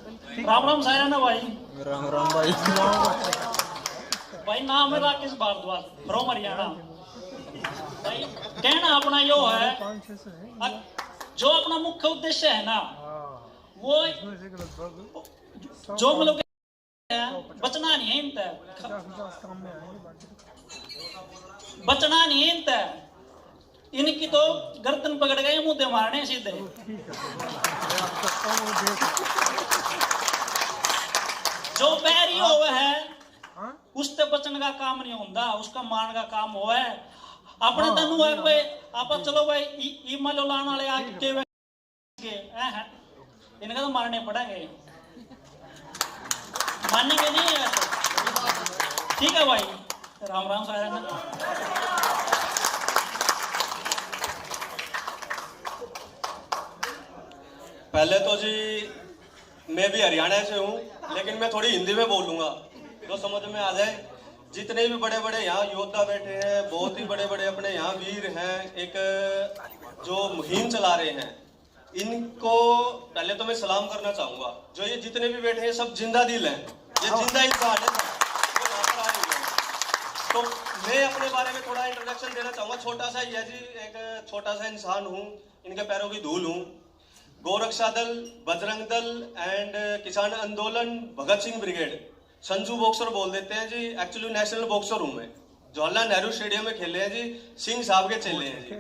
राम राम सायरा ना भाई। राम राम भाई। भाई नाम है राकेश भारद्वाज फ्रॉम हरियाणा। भाई कहना अपना यो है, जो अपना मुख्य उद्देश्य है ना वो जो मतलब बचना नहीं है इनते, बचना नहीं है इनते। इनकी तो गर्दन पकड़ गए मुद्दे मारने सीधे। जो बैरी हुआ है उससे बचने का काम नहीं होता, उसका मान का काम हुआ है। अपने तनु है भाई, आप चलो भाई ई मालो लाने वाले आके इनका तो मारने पड़ेंगे, मानेंगे नहीं ऐसे। ठीक है भाई, राम राम सायरा। पहले तो जी मैं भी हरियाणा से हूँ, लेकिन मैं थोड़ी हिंदी में बोलूँगा जो समझ में आ जाए। जितने भी बड़े बड़े यहाँ योद्धा बैठे हैं, बहुत ही बड़े बड़े अपने यहाँ वीर हैं, एक जो मुहिम चला रहे हैं, इनको पहले तो मैं सलाम करना चाहूँगा। जो ये जितने भी बैठे हैं सब जिंदा दिल हैं, ये जिंदा इंसान है, वो यहाँ पर आए हुए हैं। तो मैं अपने बारे में थोड़ा इंट्रोडक्शन देना चाहूँगा। छोटा सा ही है जी, एक छोटा सा इंसान हूँ, इनके पैरों की धूल हूँ। गौरक्षा दल, बजरंग दल एंड किसान आंदोलन, भगत सिंह ब्रिगेड, संजू बॉक्सर बोल देते हैं जी। एक्चुअली नेशनल बॉक्सर हूँ मैं, जवाहरलाल नेहरू स्टेडियम में खेले हैं जी, सिंह साहब के चेले हैं जी।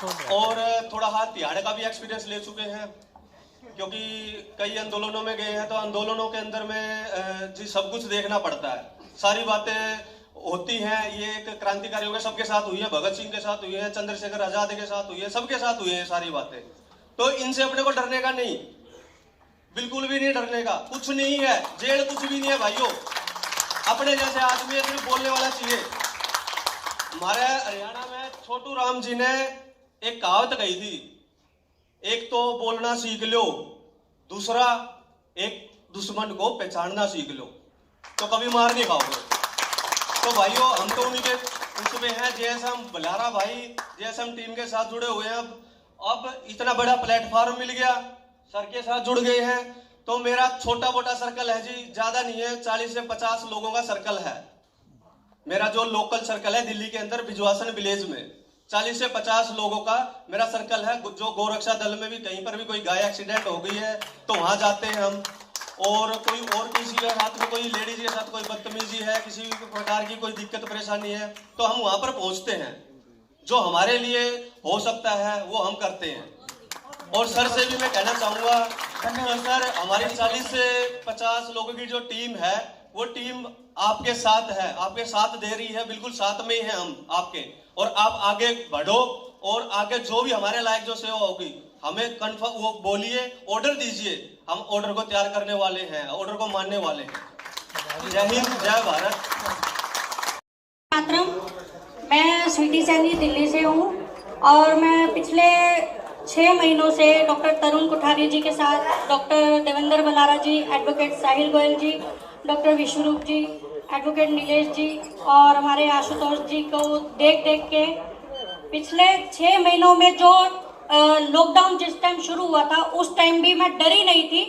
तो और थोड़ा हाथ तिहाड़ का भी एक्सपीरियंस ले चुके हैं, क्योंकि कई आंदोलनों में गए हैं। तो आंदोलनों के अंदर में जी सब कुछ देखना पड़ता है, सारी बातें होती हैं। ये एक क्रांतिकारियों के सबके साथ हुई है, भगत सिंह के साथ हुई है, चंद्रशेखर आजाद के साथ हुई है, सबके साथ हुई है सारी बातें। तो इनसे अपने को डरने का नहीं, बिल्कुल भी नहीं डरने का, कुछ नहीं है, जेल कुछ भी नहीं है भाइयों। अपने जैसे आदमी है, सिर्फ बोलने वाला चाहिए। हमारे हरियाणा में छोटू राम जी ने एक कहावत कही थी, एक तो बोलना सीख लो, दूसरा एक दुश्मन को पहचानना सीख लो, तो कभी मार नहीं खाओगे। तो भाइयों हम तो उन्हीं के उसमें हैं, जैसे हम बलारा भाई, जैसे हम टीम के साथ जुड़े हुए हैं। अब इतना बड़ा प्लेटफॉर्म मिल गया, सर के साथ जुड़ गए हैं। तो मेरा छोटा मोटा सर्कल है जी, ज्यादा नहीं है, 40 से 50 लोगों का सर्कल है। मेरा जो लोकल सर्कल है दिल्ली के अंदर बिजवासन विलेज में 40 से 50 लोगों का मेरा सर्कल है। जो गौरक्षा दल में भी कहीं पर भी कोई गाय एक्सीडेंट हो गई है तो वहां जाते हैं हम, और कोई और किसी के साथ में कोई लेडीज के साथ कोई बदतमीजी है, किसी भी प्रकार की कोई दिक्कत परेशानी है, तो हम वहां पर पहुंचते हैं। जो हमारे लिए हो सकता है वो हम करते हैं। और सर से भी मैं कहना चाहूंगा कि सर हमारी 40 से 50 लोगों की जो टीम है वो टीम आपके साथ है, आपके साथ दे रही है, बिल्कुल साथ में ही है हम आपके। और आप आगे बढ़ो और आगे जो भी हमारे लायक जो सेवा होगी हमें कन्फर्म वो बोलिए, ऑर्डर दीजिए, हम ऑर्डर को तैयार करने वाले हैं, ऑर्डर को मानने वाले हैं। जय हिंद, जय भारत। मैं स्वीटी सैनी दिल्ली से हूँ और मैं पिछले 6 महीनों से डॉक्टर तरुण कोठारी जी के साथ, डॉक्टर देवेंद्र बलारा जी, एडवोकेट साहिल गोयल जी, डॉक्टर विश्वरूप जी, एडवोकेट नीलेश जी और हमारे आशुतोष जी को देख देख के पिछले 6 महीनों में जो लॉकडाउन जिस टाइम शुरू हुआ था उस टाइम भी मैं डरी नहीं थी,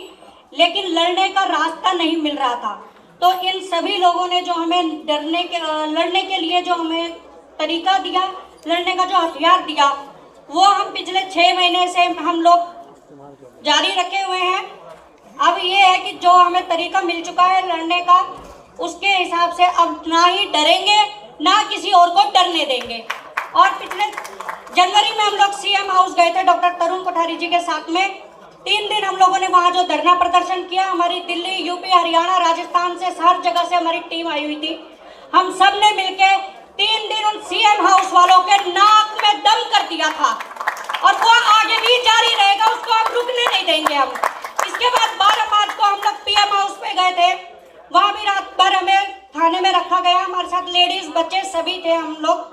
लेकिन लड़ने का रास्ता नहीं मिल रहा था। तो इन सभी लोगों ने जो हमें लड़ने के लिए जो हमें तरीका दिया, लड़ने का जो हथियार दिया, वो हम पिछले 6 महीने से हम लोग जारी रखे हुए हैं। अब ये है कि जो हमें तरीका मिल चुका है लड़ने का, उसके हिसाब से अब ना ही डरेंगे ना किसी और को डरने देंगे। और पिछले जनवरी में हम लोग सीएम हाउस गए थे डॉक्टर तरुण कोठारी जी के साथ में। 3 दिन हम लोगों ने वहाँ जो धरना प्रदर्शन किया, हमारी दिल्ली, यूपी, हरियाणा, राजस्थान से हर जगह से हमारी टीम आई हुई थी। हम सब ने मिलके 3 दिन उन सीएम हाउस वालों के नाक में दम कर दिया था और वो आगे भी जारी रहेगा, उसको हम रुकने नहीं देंगे। हम इसके बाद 12 मार्च को हम लोग पीएम हाउस पे गए थे, वहाँ भी रात भर हमें थाने में रखा गया। हमारे साथ लेडीज बच्चे सभी थे हम लोग,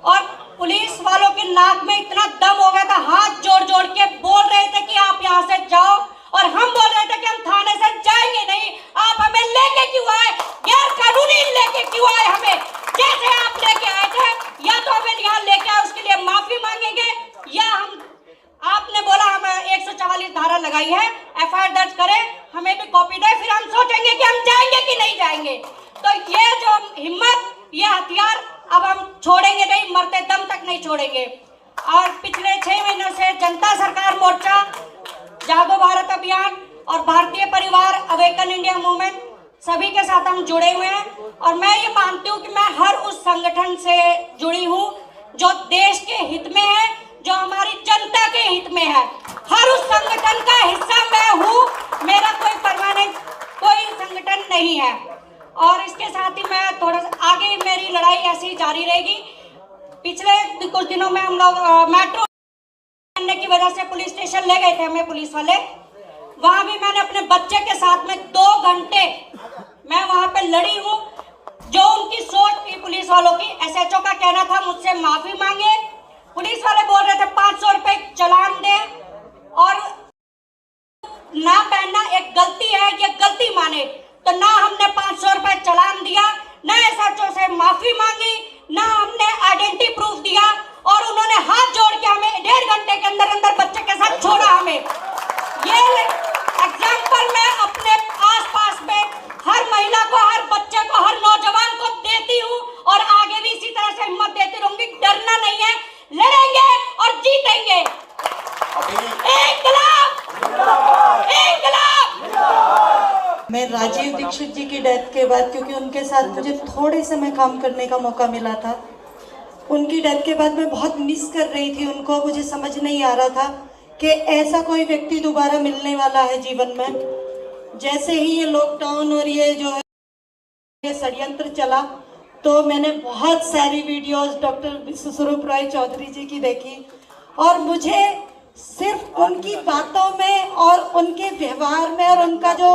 और पुलिस वालों के नाक में इतना दम हो गया था, हाथ जोड़ जोड़ के बोल रहे थे कि आप यहाँ से जाओ, और हम बोल रहे थे कि हम थाने से जाएंगे नहीं। आप हमें लेके क्यों आए, गैर कानूनी लेके क्यों आए हमें? जैसे आप लेके आए थे, या तो हमें यहाँ लेके आए उसके लिए माफी मांगेंगे, या हम आपने लगाई है, एफआईआर दर्ज करें, हमें भी कॉपी दे, फिर हम सोचेंगे कि हम जाएंगे कि नहीं जाएंगे। तो ये जो हिम्मत, ये हथियार अब हम छोड़ेंगे नहीं, मरते दम तक नहीं छोड़ेंगे। और पिछले 6 महीनों से जनता सरकार मोर्चा, जागो भारत अभियान और भारतीय परिवार अवेकन इंडिया मूवमेंट सभी के साथ हम जुड़े हुए हैं। और मैं ये मानती हूँ कि मैं हर उस संगठन से जुड़ी हूँ जो देश के हित में है, जो हमारी जनता के हित में है। हर उस संगठन का हिस्सा मैं हूँ, मेरा कोई परमानेंट कोई संगठन नहीं है। और इसके साथ ही मैं थोड़ा सा आगे, मेरी लड़ाई ऐसी जारी रहेगी। पिछले कुछ दिनों में हम लोग मेट्रो करने की वजह से पुलिस स्टेशन ले गए थे हमें पुलिस वाले। वहां भी मैंने अपने बच्चे के साथ में 2 घंटे मैं वहां पे लड़ी हूँ। जो उनकी सोच थी पुलिस वालों की, एसएचओ का कहना था मुझसे माफी मांगे, पुलिस वाले बोल रहे थे 500 रुपए चालान दे, और ना पहनना एक गलती है, ये गलती माने। तो ना हमने 500 रुपए चालान दिया, ना एसएचओ से माफी मांगी, ना हमने आइडेंटिटी प्रूफ दिया, और उन्होंने हाथ जोड़ के हमें 1.5 घंटे के अंदर अंदर बच्चे के साथ छोड़ा हमें। ये एग्जाम्पल मैं अपने आसपास में हर महिला को, हर बच्चे को, हर नौजवान को देती हूँ, और आगे भी इसी तरह से हिम्मत देती रहूंगी। डरना नहीं है, लड़ेंगे और जीतेंगे। इंकलाब! इंकलाब! मैं राजीव दीक्षित जी की डेथ के बाद, क्योंकि उनके साथ मुझे थोड़े समय काम करने का मौका मिला था, उनकी डेथ के बाद मैं बहुत मिस कर रही थी उनको। मुझे समझ नहीं आ रहा था कि ऐसा कोई व्यक्ति दोबारा मिलने वाला है जीवन में। जैसे ही ये लॉकडाउन और ये जो है ये षड्यंत्र चला, तो मैंने बहुत सारी वीडियोस डॉक्टर विश्वस्वरूप राय चौधरी जी की देखी, और मुझे सिर्फ उनकी बातों में और उनके व्यवहार में और उनका जो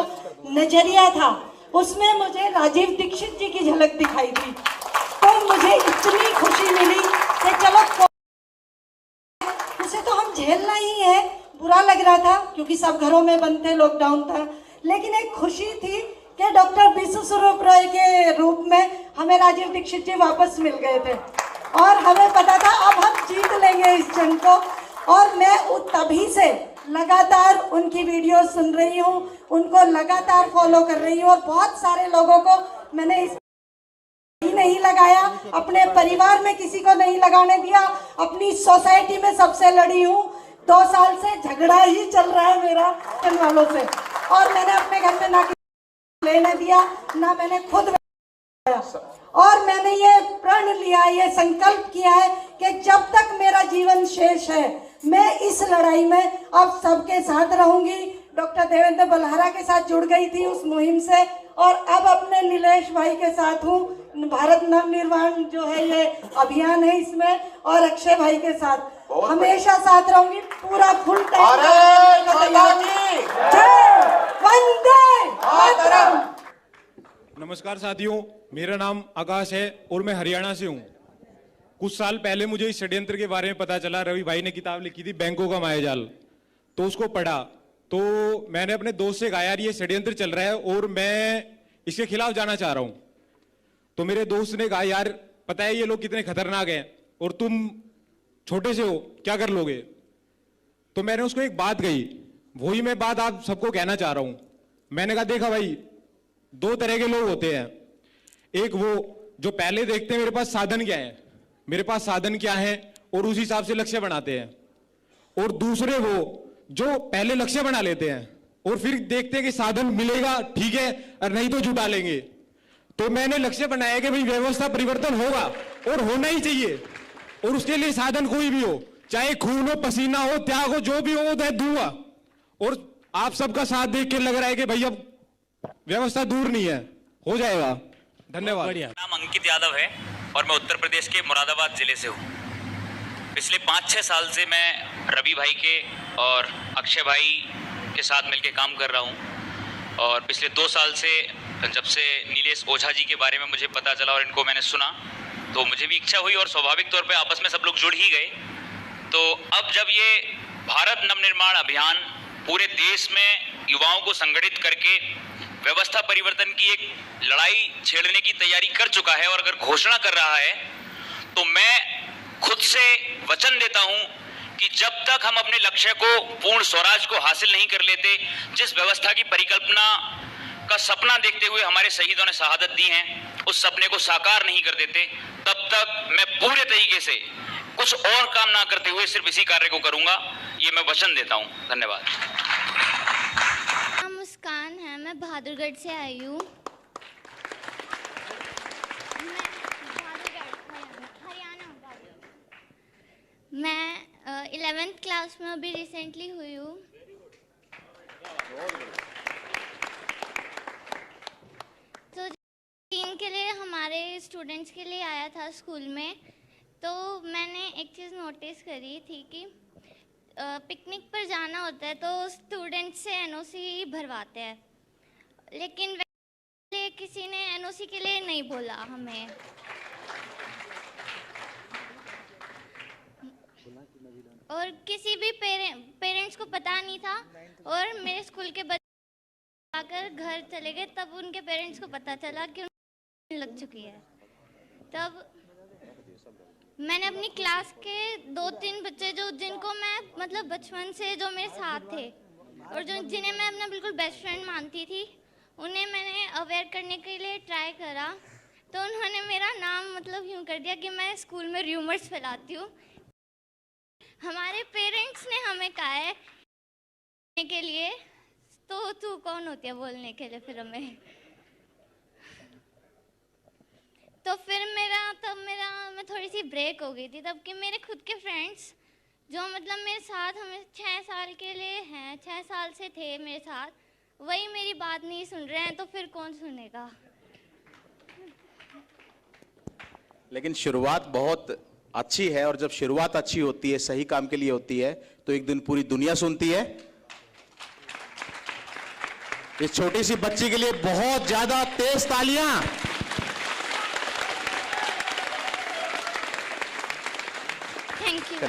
नजरिया था, उसमें मुझे राजीव दीक्षित जी की झलक दिखाई थी। तो मुझे इतनी खुशी मिली कि चलो, उसे तो हम झेलना ही है। बुरा लग रहा था क्योंकि सब घरों में बंद थे, लॉकडाउन था, लेकिन एक खुशी थी कि डॉक्टर विश्वस्वरूप राय के रूप में हमें राजीव दीक्षित जी वापस मिल गए थे, और हमें पता था अब हम जीत लेंगे इस जंग को। और मैं तभी से लगातार उनकी वीडियो सुन रही हूँ, उनको लगातार फॉलो कर रही हूँ, और बहुत सारे लोगों को मैंने इस नहीं लगाया, अपने परिवार में किसी को नहीं लगाने दिया, अपनी सोसाइटी में सबसे लड़ी हूँ। 2 साल से झगड़ा ही चल रहा है मेरा इन वालों से, और मैंने अपने घर में ना लेने दिया, ना मैंने खुद, और मैंने ये प्रण लिया, ये संकल्प किया है कि जब तक मेरा जीवन शेष है, मैं इस लड़ाई में अब सबके साथ रहूंगी। डॉक्टर देवेंद्र बलहारा के साथ जुड़ गई थी उस मुहिम से, और अब अपने नीलेश भाई के साथ हूँ, भारत नवनिर्माण जो है ये अभियान है इसमें, और अक्षय भाई के साथ हमेशा साथ रहूंगी, पूरा फुल टाइम। वंदे मातरम। नमस्कार साथियों, मेरा नाम आकाश है और मैं हरियाणा से हूँ। कुछ साल पहले मुझे इस षड्यंत्र के बारे में पता चला। रवि भाई ने किताब लिखी थी बैंकों का मायाजाल, तो उसको पढ़ा, तो मैंने अपने दोस्त से कहा यार ये षड्यंत्र चल रहा है और मैं इसके खिलाफ जाना चाह रहा हूँ। तो मेरे दोस्त ने कहा यार पता है ये लोग कितने खतरनाक हैं और तुम छोटे से हो, क्या कर लोगे। तो मैंने उसको एक बात कही, वही मैं बात आप सबको कहना चाह रहा हूँ। मैंने कहा देखा भाई, 2 तरह के लोग होते हैं। एक वो जो पहले देखते हैं मेरे पास साधन क्या है, मेरे पास साधन क्या है, और उस हिसाब से लक्ष्य बनाते हैं। और दूसरे वो जो पहले लक्ष्य बना लेते हैं और फिर देखते हैं कि साधन मिलेगा ठीक है, और नहीं तो जुटा लेंगे। तो मैंने लक्ष्य बनाया कि भाई व्यवस्था परिवर्तन होगा और होना ही चाहिए, और उसके लिए साधन कोई भी हो, चाहे खून हो, पसीना हो, त्याग हो, जो भी हो वो दूंगा। और आप सबका साथ देख के लग रहा है कि भाई अब व्यवस्था दूर नहीं है, हो जाएगा। धन्यवाद। नाम अंकित यादव है और मैं उत्तर प्रदेश के मुरादाबाद जिले से हूँ। पिछले 5-6 साल से मैं रवि भाई के और अक्षय भाई के साथ मिलकर काम कर रहा हूँ, और पिछले 2 साल से जब से नीलेश ओझा जी के बारे में मुझे पता चला और इनको मैंने सुना, तो मुझे भी इच्छा हुई और स्वाभाविक तौर पे आपस में सब लोग जुड़ ही गए। तो अब जब ये भारत नवनिर्माण अभियान पूरे देश में युवाओं को संगठित करके व्यवस्था परिवर्तन की एक लड़ाई छेड़ने की तैयारी कर चुका है और अगर घोषणा कर रहा है, तो मैं खुद से वचन देता हूं कि जब तक हम अपने लक्ष्य को, पूर्ण स्वराज को हासिल नहीं कर लेते, जिस व्यवस्था की परिकल्पना का सपना देखते हुए हमारे शहीदों ने शहादत दी है, उस सपने को साकार नहीं कर देते, तब तक मैं पूरे तरीके से कुछ और काम ना करते हुए सिर्फ इसी कार्य को करूंगा, ये मैं वचन देता हूं। धन्यवाद। नाम मुस्कान है, मैं बहादुरगढ़ से आई हूँ। मैं 11th क्लास में अभी रिसेंटली हुई हूँ। तो टीम के लिए, हमारे स्टूडेंट्स के लिए आया था स्कूल में, तो मैंने एक चीज़ नोटिस करी थी कि पिकनिक पर जाना होता है तो स्टूडेंट से एनओसी भरवाते हैं, लेकिन वैसे किसी ने एनओसी के लिए नहीं बोला हमें। और किसी भी पेरेंट्स को पता नहीं था, और मेरे स्कूल के बच्चे आकर घर चले गए, तब उनके पेरेंट्स को पता चला कि उन्हें लग चुकी है। तब मैंने अपनी क्लास के 2-3 बच्चे जिनको मैं मतलब बचपन से जो मेरे साथ थे और जिन्हें मैं अपना बिल्कुल बेस्ट फ्रेंड मानती थी, उन्हें मैंने अवेयर करने के लिए ट्राई करा, तो उन्होंने मेरा नाम मतलब यूँ कर दिया कि मैं स्कूल में र्यूमर्स फैलाती हूँ। हमारे पेरेंट्स ने हमें कहा है के लिए, तो तू कौन होती है बोलने के लिए फिर हमें। तो फिर मैं थोड़ी सी ब्रेक हो गई थी, तब कि मेरे खुद के फ्रेंड्स जो मतलब मेरे साथ हमें 6 साल के लिए हैं, 6 साल से थे मेरे साथ, वही मेरी बात नहीं सुन रहे हैं, तो फिर कौन सुनेगा। लेकिन शुरुआत बहुत अच्छी है, और जब शुरुआत अच्छी होती है, सही काम के लिए होती है, तो एक दिन पूरी दुनिया सुनती है। इस छोटी सी बच्ची के लिए बहुत ज्यादा तेज तालियां। Thank you.